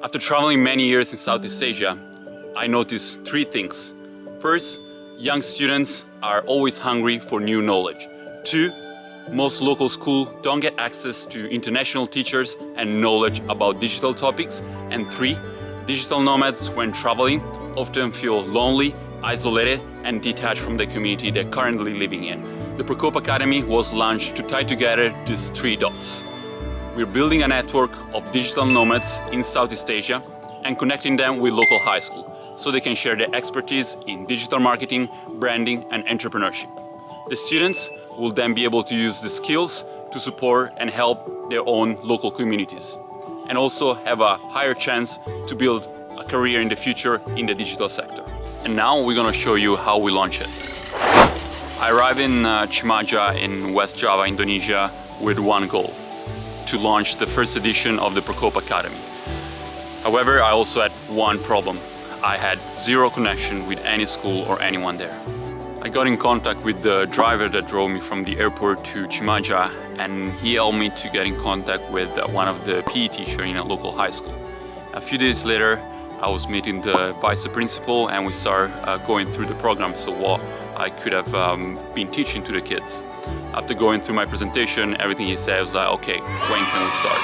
After traveling many years in Southeast Asia, I noticed three things. First, young students are always hungry for new knowledge. Two, most local schools don't get access to international teachers and knowledge about digital topics. And three, digital nomads, when traveling, often feel lonely, isolated, and detached from the community they're currently living in. The Prokope Academy was launched to tie together these three dots. We're building a network of digital nomads in Southeast Asia and connecting them with local high school so they can share their expertise in digital marketing, branding, and entrepreneurship. The students will then be able to use the skills to support and help their own local communities and also have a higher chance to build a career in the future in the digital sector. And now we're going to show you how we launch it. I arrived in Cimaja in West Java, Indonesia with one goal: to launch the first edition of the Prokope Academy. However, I also had one problem. I had zero connection with any school or anyone there. I got in contact with the driver that drove me from the airport to Cimaja, and he helped me to get in contact with one of the PE teachers in a local high school. A few days later, I was meeting the vice principal and we started going through the program, so what I could have been teaching to the kids. After going through my presentation, everything he said, I was like, okay, when can we start?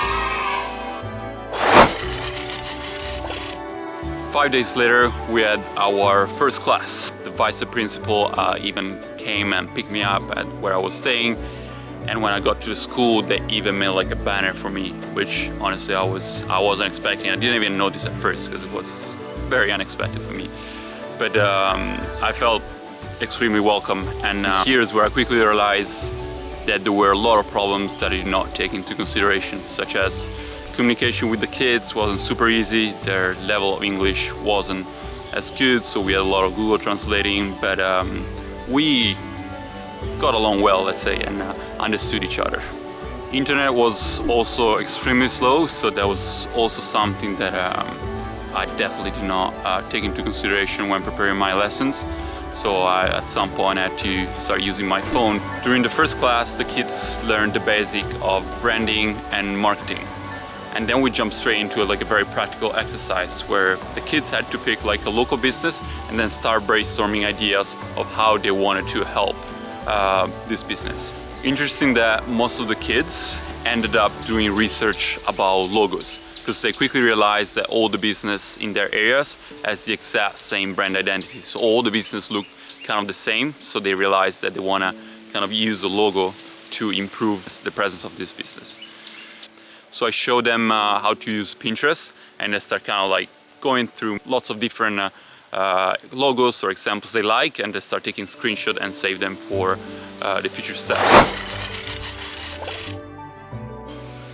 5 days later, we had our first class. The vice principal even came and picked me up at where I was staying. And when I got to the school, they even made like a banner for me, which honestly I wasn't expecting. I didn't even notice at first because it was very unexpected for me. But I felt extremely welcome, and here's where I quickly realized that there were a lot of problems that I did not take into consideration, such as communication with the kids wasn't super easy, their level of English wasn't as good, so we had a lot of Google translating, but we got along well, let's say, and understood each other. Internet was also extremely slow, so that was also something that I definitely did not take into consideration when preparing my lessons. So at some point I had to start using my phone. During the first class, the kids learned the basic of branding and marketing. And then we jumped straight into a very practical exercise where the kids had to pick like a local business and then start brainstorming ideas of how they wanted to help this business. Interesting that most of the kids ended up doing research about logos, because they quickly realized that all the business in their areas has the exact same brand identity. So all the business look kind of the same, so they realized that they want to kind of use the logo to improve the presence of this business. So I showed them how to use Pinterest, and they start kind of like going through lots of different logos or examples they like, and they start taking screenshots and save them for the future steps.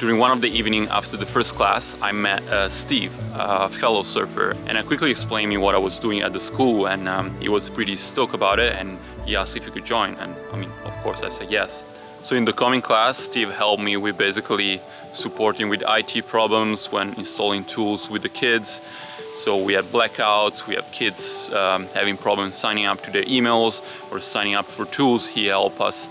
During one of the evening after the first class, I met Steve, a fellow surfer, and I quickly explained me what I was doing at the school, and he was pretty stoked about it, and he asked if he could join, and I mean, of course I said yes. So in the coming class, Steve helped me with basically supporting with IT problems when installing tools with the kids. So we had blackouts, we have kids having problems signing up to their emails or signing up for tools. He helped us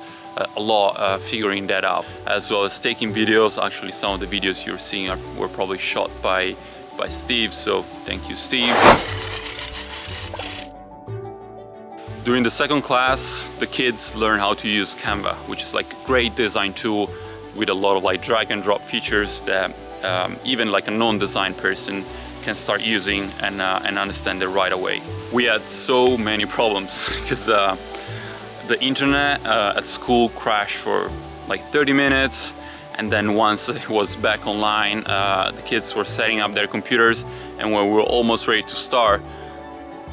a lot figuring that out, as well as taking videos. Actually, some of the videos you're seeing were probably shot by Steve, so thank you, Steve. During the second class, the kids learn how to use Canva, which is like a great design tool with a lot of like drag and drop features that even like a non-design person can start using and understand it right away. We had so many problems because the internet at school crashed for like 30 minutes, and then once it was back online, the kids were setting up their computers, and when we were almost ready to start,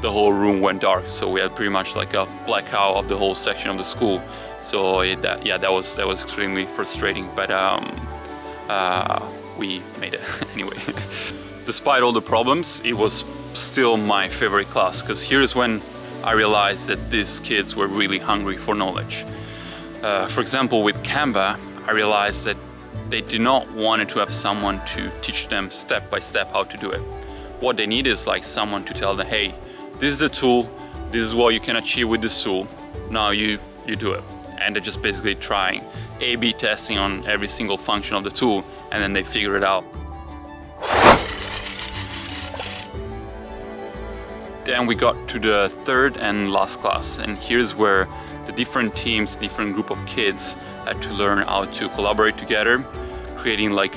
the whole room went dark. So we had pretty much like a blackout of the whole section of the school. So that was extremely frustrating, but we made it anyway. Despite all the problems, it was still my favorite class, because here's when I realized that these kids were really hungry for knowledge. For example, with Canva, I realized that they did not want to have someone to teach them step by step how to do it. What they need is like someone to tell them, hey, this is the tool, this is what you can achieve with this tool, now you do it. and they're just basically trying A/B testing on every single function of the tool, and then they figure it out. Then we got to the third and last class, and here's where the different teams, different group of kids had to learn how to collaborate together, creating like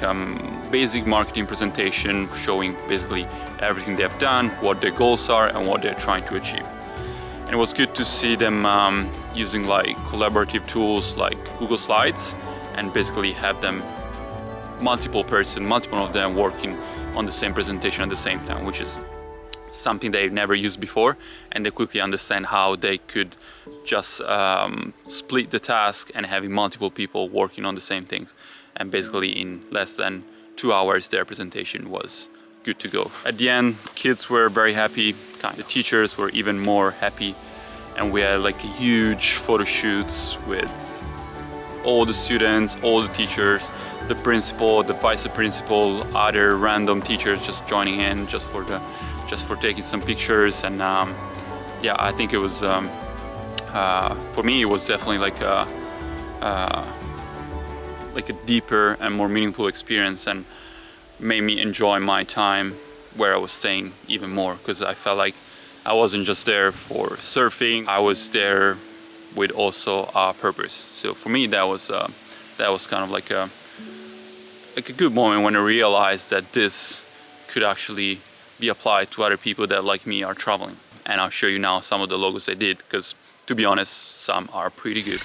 basic marketing presentation showing basically everything they have done, what their goals are, and what they're trying to achieve. And it was good to see them using like collaborative tools like Google Slides, and basically have them multiple of them working on the same presentation at the same time, which is something they've never used before, and they quickly understand how they could just split the task and having multiple people working on the same things, and basically in less than 2 hours their presentation was good to go. At the end, kids were very happy, the teachers were even more happy, and we had like a huge photo shoots with all the students, all the teachers, the principal, the vice principal, other random teachers just joining in just for taking some pictures. And yeah, I think it was for me it was definitely like a deeper and more meaningful experience, and made me enjoy my time where I was staying even more, because I felt like I wasn't just there for surfing, I was there with also a purpose. So for me that was kind of like a good moment when I realized that this could actually be applied to other people that like me are traveling. And I'll show you now some of the logos I did, because to be honest, some are pretty good.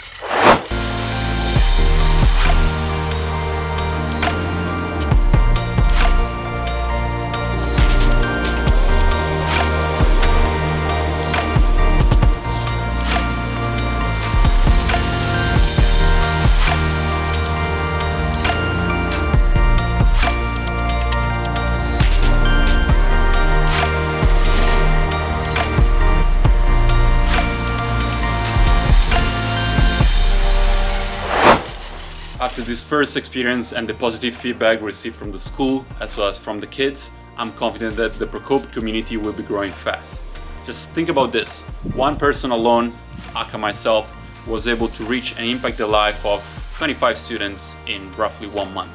After this first experience and the positive feedback received from the school as well as from the kids, I'm confident that the Prokope community will be growing fast. Just think about this. One person alone, aka myself, was able to reach and impact the life of 25 students in roughly 1 month.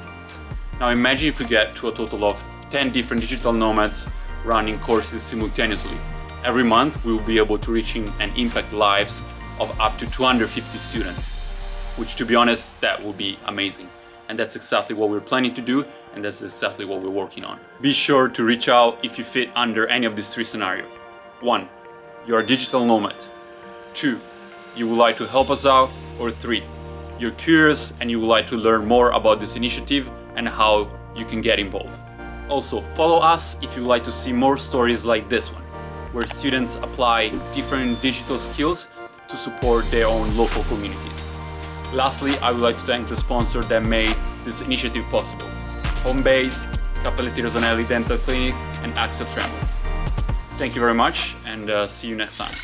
Now imagine if we get to a total of 10 different digital nomads running courses simultaneously. Every month we will be able to reach and impact lives of up to 250 students. Which, to be honest, that would be amazing. And that's exactly what we're planning to do, and that's exactly what we're working on. Be sure to reach out if you fit under any of these 3 scenarios. 1. You're a digital nomad. 2. You would like to help us out. Or 3. You're curious and you would like to learn more about this initiative and how you can get involved. Also, follow us if you would like to see more stories like this one, where students apply different digital skills to support their own local communities. Lastly, I would like to thank the sponsor that made this initiative possible: Homebase, Cappelletti Rosanelli Dental Clinic, and Axel Tremble. Thank you very much, and see you next time.